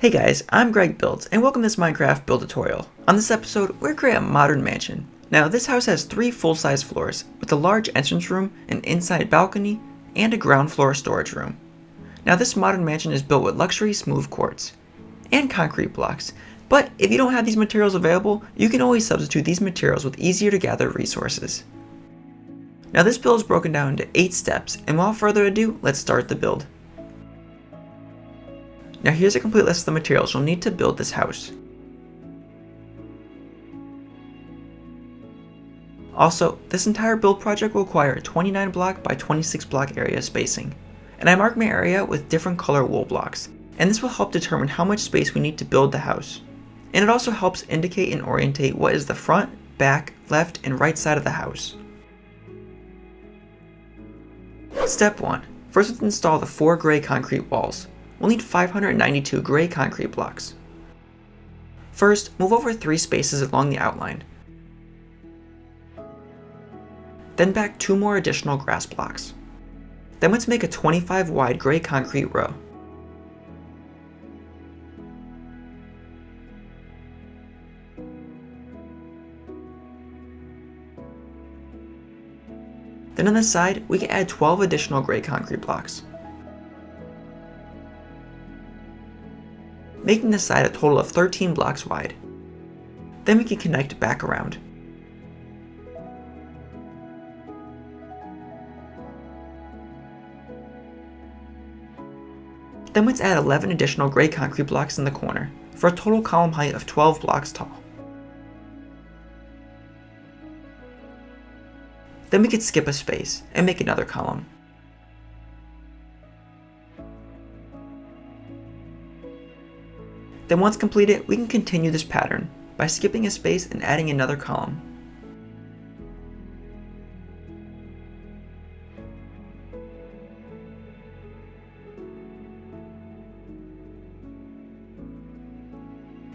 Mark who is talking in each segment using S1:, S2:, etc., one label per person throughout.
S1: Hey guys, I'm Greg Builds, and welcome to this Minecraft build tutorial. On this episode, we're creating a modern mansion. Now, this house has 3 full-size floors, with a large entrance room, an inside balcony, and a ground floor storage room. Now, this modern mansion is built with luxury smooth quartz and concrete blocks, but if you don't have these materials available, you can always substitute these materials with easier to gather resources. Now, this build is broken down into 8 steps, and without further ado, let's start the build. Now here's a complete list of the materials you'll need to build this house. Also, this entire build project will require a 29 block by 26 block area spacing, and I marked my area with different color wool blocks, and this will help determine how much space we need to build the house. And it also helps indicate and orientate what is the front, back, left, and right side of the house. Step 1. First, let's install the 4 gray concrete walls. We'll need 592 gray concrete blocks. First, move over 3 spaces along the outline. Then back 2 more additional grass blocks. Then let's make a 25 wide gray concrete row. Then on the side, we can add 12 additional gray concrete blocks, making the side a total of 13 blocks wide. Then we can connect back around. Then let's add 11 additional gray concrete blocks in the corner, for a total column height of 12 blocks tall. Then we could skip a space and make another column. Then once completed, we can continue this pattern by skipping a space and adding another column.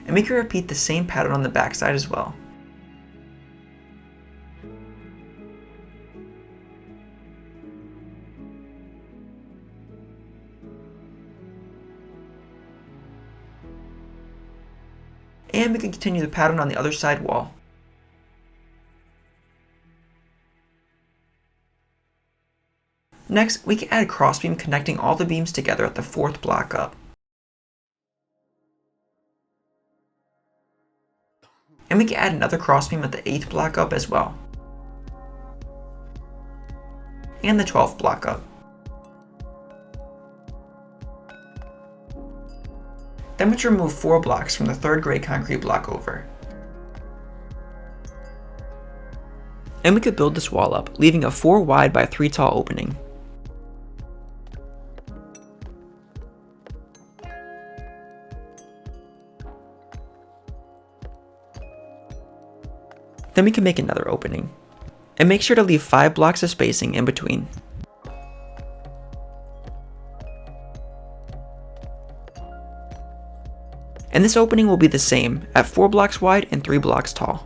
S1: And we can repeat the same pattern on the back side as well. And we can continue the pattern on the other side wall. Next, we can add a crossbeam connecting all the beams together at the 4th block up. And we can add another crossbeam at the 8th block up as well. And the 12th block up. Then let's remove 4 blocks from the 3rd gray concrete block over. And we could build this wall up, leaving a 4 wide by 3 tall opening. Then we can make another opening. And make sure to leave 5 blocks of spacing in between. And this opening will be the same, at 4 blocks wide and 3 blocks tall.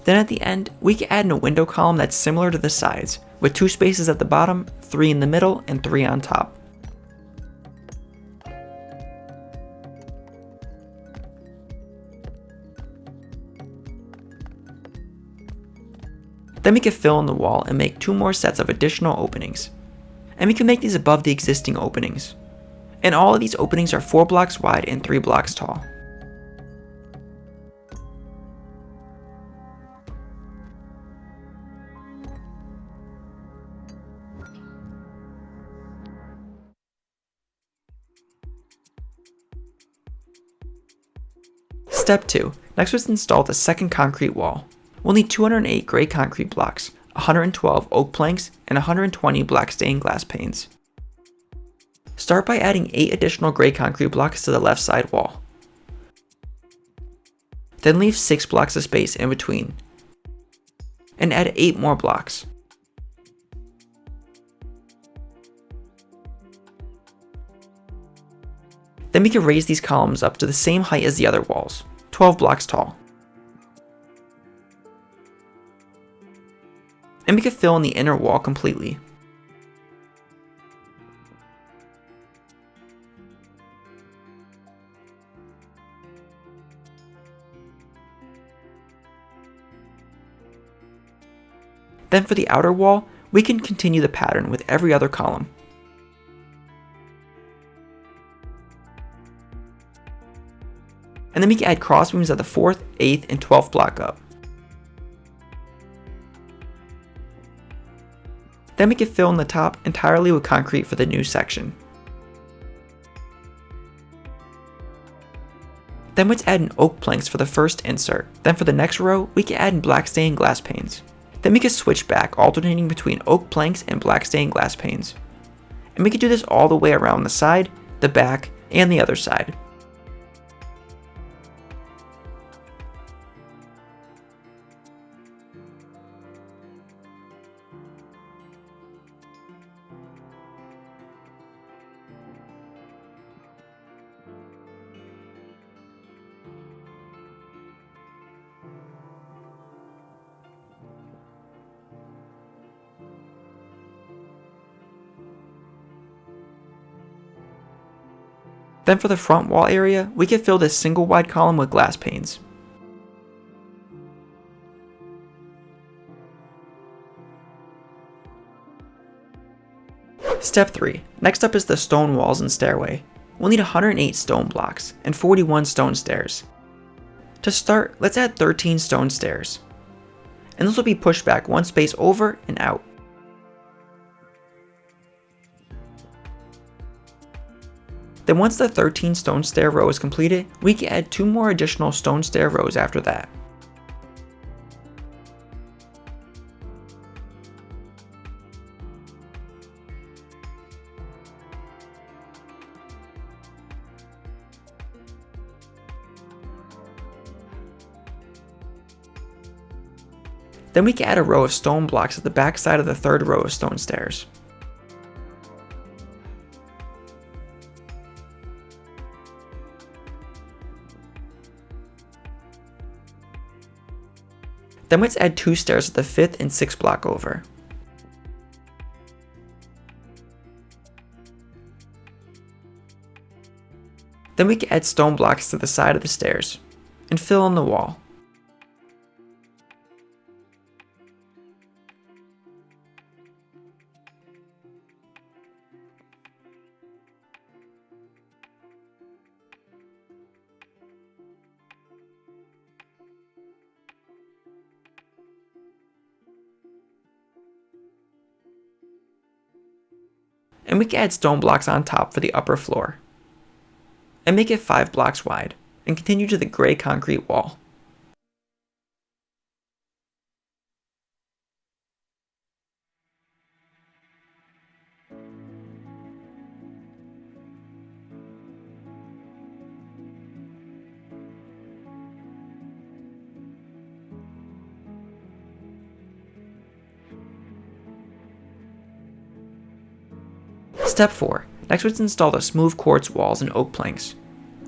S1: Then at the end, we can add in a window column that's similar to the sides, with 2 spaces at the bottom, 3 in the middle, and 3 on top. Then we can fill in the wall and make 2 more sets of additional openings. And we can make these above the existing openings. And all of these openings are 4 blocks wide and 3 blocks tall. Step 2. Next, let's install the 2nd concrete wall. We'll need 208 gray concrete blocks, 112 oak planks, and 120 black stained glass panes. Start by adding 8 additional gray concrete blocks to the left side wall. Then leave 6 blocks of space in between. And add 8 more blocks. Then we can raise these columns up to the same height as the other walls, 12 blocks tall. And we can fill in the inner wall completely. Then for the outer wall, we can continue the pattern with every other column. And then we can add crossbeams at the 4th, 8th, and 12th block up. Then we can fill in the top entirely with concrete for the new section. Then let's add in oak planks for the first insert. Then for the next row, we can add in black stained glass panes. Then we can switch back, alternating between oak planks and black stained glass panes. And we can do this all the way around the side, the back, and the other side. Then for the front wall area, we can fill this single wide column with glass panes. Step 3. Next up is the stone walls and stairway. We'll need 108 stone blocks and 41 stone stairs. To start, let's add 13 stone stairs. And this will be pushed back one space over and out. Then once the 13 stone stair row is completed, we can add 2 more additional stone stair rows after that. Then we can add a row of stone blocks at the back side of the 3rd row of stone stairs. Then let's add 2 stairs at the 5th and 6th block over. Then we can add stone blocks to the side of the stairs and fill in the wall. And we can add stone blocks on top for the upper floor. And make it 5 blocks wide, and continue to the gray concrete wall. Step 4. Next, let's install the smooth quartz walls and oak planks.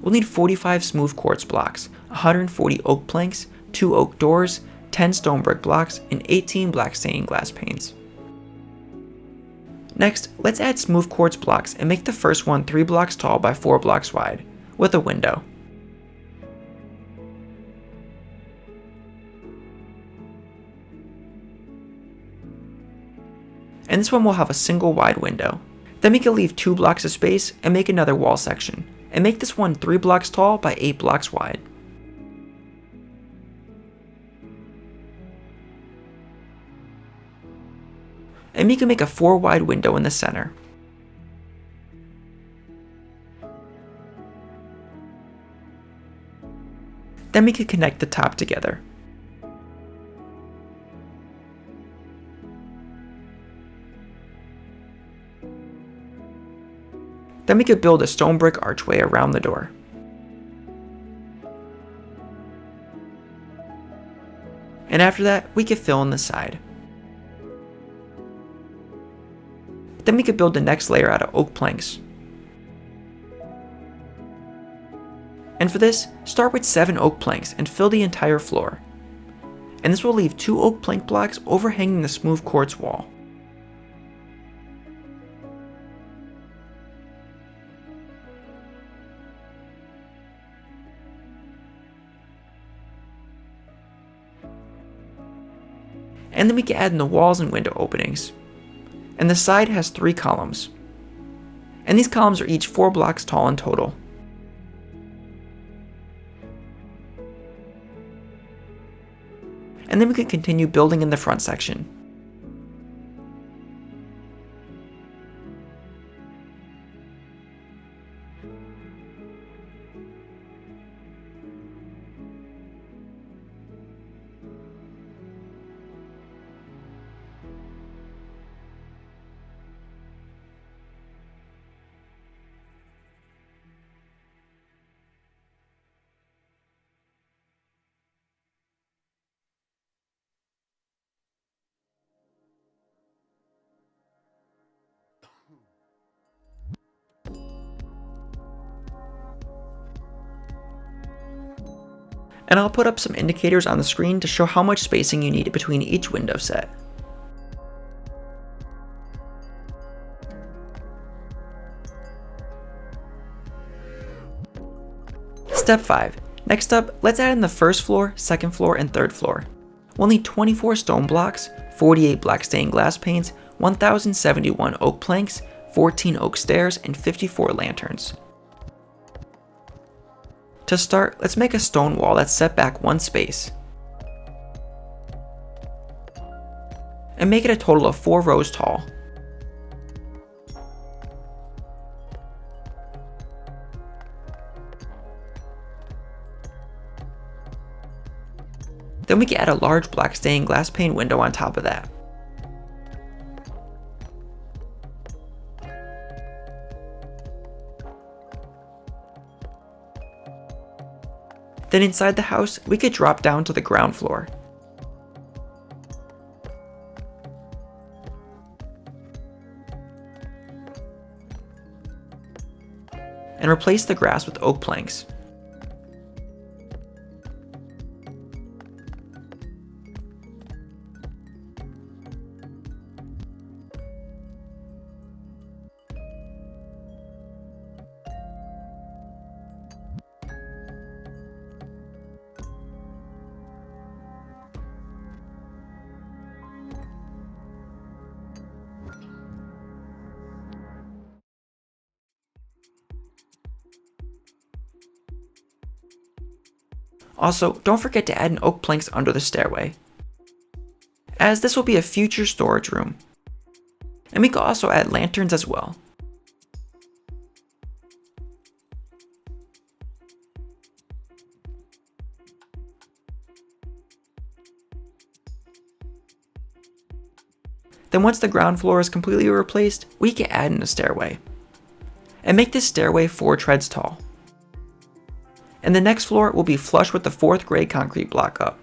S1: We'll need 45 smooth quartz blocks, 140 oak planks, 2 oak doors, 10 stone brick blocks, and 18 black stained glass panes. Next, let's add smooth quartz blocks and make the first one 3 blocks tall by 4 blocks wide, with a window. And this one will have a single wide window. Then we can leave 2 blocks of space and make another wall section, and make this one 3 blocks tall by 8 blocks wide. And we can make a 4 wide window in the center. Then we can connect the top together. Then we could build a stone brick archway around the door. And after that, we could fill in the side. Then we could build the next layer out of oak planks. And for this, start with 7 oak planks and fill the entire floor. And this will leave 2 oak plank blocks overhanging the smooth quartz wall. And then we can add in the walls and window openings. And the side has 3 columns. And these columns are each 4 blocks tall in total. And then we can continue building in the front section. And I'll put up some indicators on the screen to show how much spacing you need between each window set. Step 5. Next up, let's add in the first floor, second floor, and third floor. We'll need 24 stone blocks, 48 black stained glass panes, 1071 oak planks, 14 oak stairs, and 54 lanterns. To start, let's make a stone wall that's set back 1 space. And make it a total of 4 rows tall. Then we can add a large black stained glass pane window on top of that. Then inside the house, we could drop down to the ground floor. And replace the grass with oak planks. Also, don't forget to add in oak planks under the stairway, as this will be a future storage room. And we can also add lanterns as well. Then once the ground floor is completely replaced, we can add in a stairway. And make this stairway 4 treads tall. And the next floor will be flush with the 4th grade concrete block up.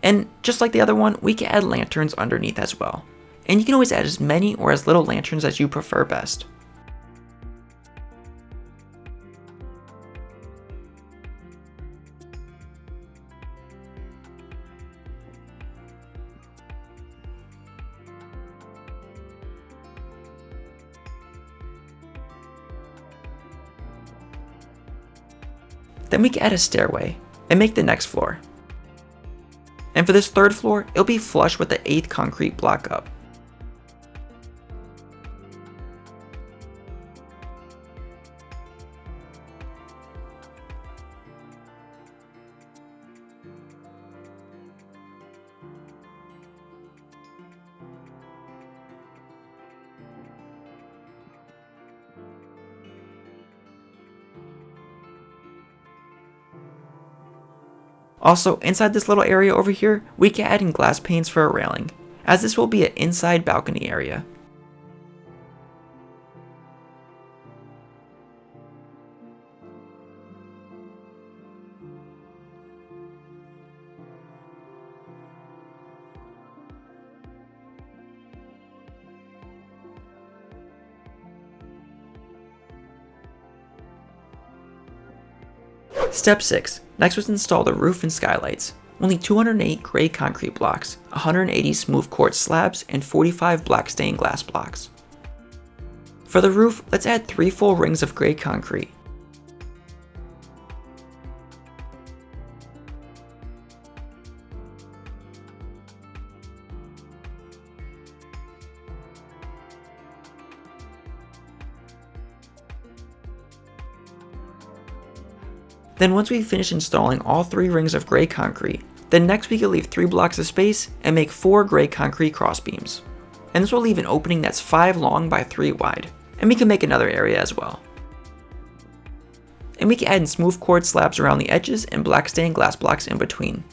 S1: And just like the other one, we can add lanterns underneath as well. And you can always add as many or as little lanterns as you prefer best. Then we can add a stairway and make the next floor. And for this 3rd floor, it'll be flush with the 8th concrete block up. Also, inside this little area over here, we can add in glass panes for a railing, as this will be an inside balcony area. Step 6. Next was install the roof and skylights. We'll need 208 gray concrete blocks, 180 smooth quartz slabs, and 45 black stained glass blocks. For the roof, let's add 3 full rings of gray concrete. Then once we finish installing all 3 rings of gray concrete, then next we can leave 3 blocks of space and make 4 gray concrete crossbeams. And this will leave an opening that's 5 long by 3 wide. And we can make another area as well. And we can add in smooth quartz slabs around the edges and black stained glass blocks in between.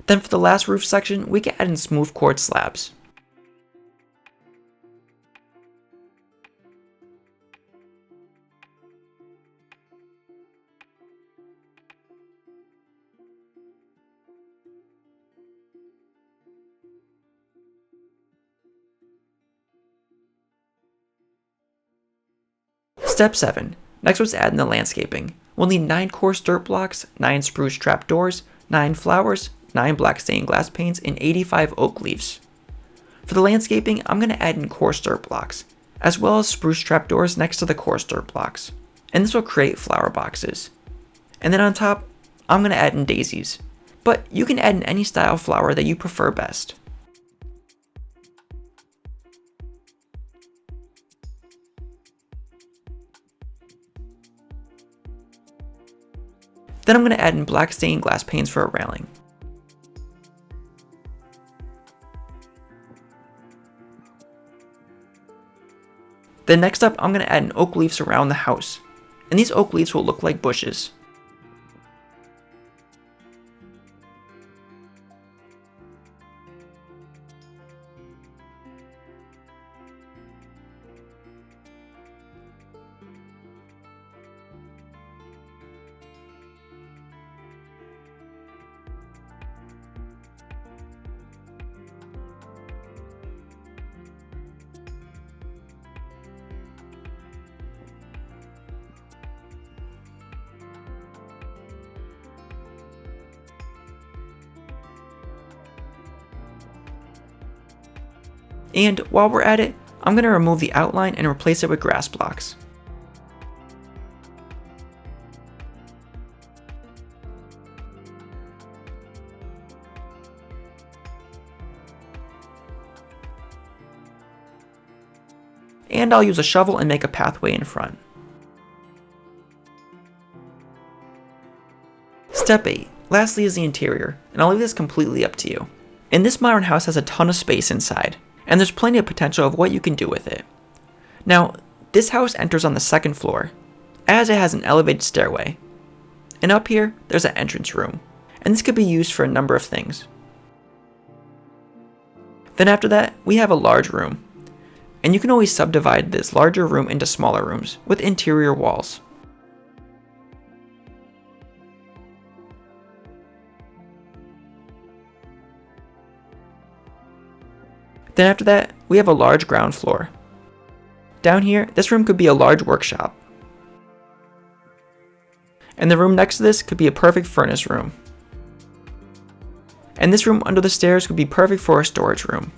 S1: Then for the last roof section, we can add in smooth quartz slabs. Step 7. Next was add in the landscaping. We'll need 9 coarse dirt blocks, 9 spruce trap doors, 9 flowers, 9 black stained glass panes, and 85 oak leaves. For the landscaping, I'm going to add in coarse dirt blocks, as well as spruce trap doors next to the coarse dirt blocks. And this will create flower boxes. And then on top, I'm going to add in daisies. But you can add in any style flower that you prefer best. Then I'm going to add in black stained glass panes for a railing. Then next up, I'm going to add in oak leaves around the house. And these oak leaves will look like bushes. And while we're at it, I'm going to remove the outline and replace it with grass blocks. And I'll use a shovel and make a pathway in front. Step 8. Lastly is the interior, and I'll leave this completely up to you. And this modern house has a ton of space inside, and there's plenty of potential of what you can do with it. Now, this house enters on the 2nd floor, as it has an elevated stairway. And up here, there's an entrance room, and this could be used for a number of things. Then after that, we have a large room, and you can always subdivide this larger room into smaller rooms with interior walls. Then after that, we have a large ground floor. Down here, this room could be a large workshop. And the room next to this could be a perfect furnace room. And this room under the stairs could be perfect for a storage room.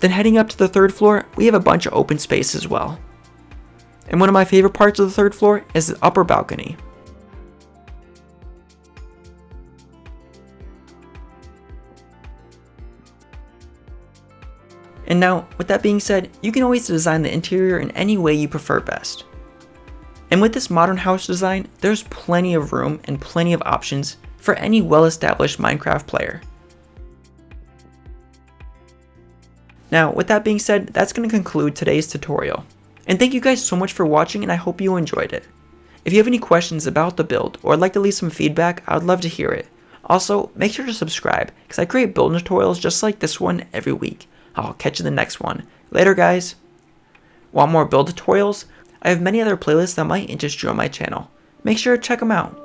S1: Then heading up to the 3rd floor, we have a bunch of open space as well. And one of my favorite parts of the 3rd floor is the upper balcony. And now, with that being said, you can always design the interior in any way you prefer best. And with this modern house design, there's plenty of room and plenty of options for any well-established Minecraft player. Now, with that being said, that's going to conclude today's tutorial. And thank you guys so much for watching, and I hope you enjoyed it. If you have any questions about the build, or would like to leave some feedback, I would love to hear it. Also, make sure to subscribe, because I create build tutorials just like this one every week. I'll catch you in the next one. Later, guys. Want more build tutorials? I have many other playlists that might interest you on my channel. Make sure to check them out.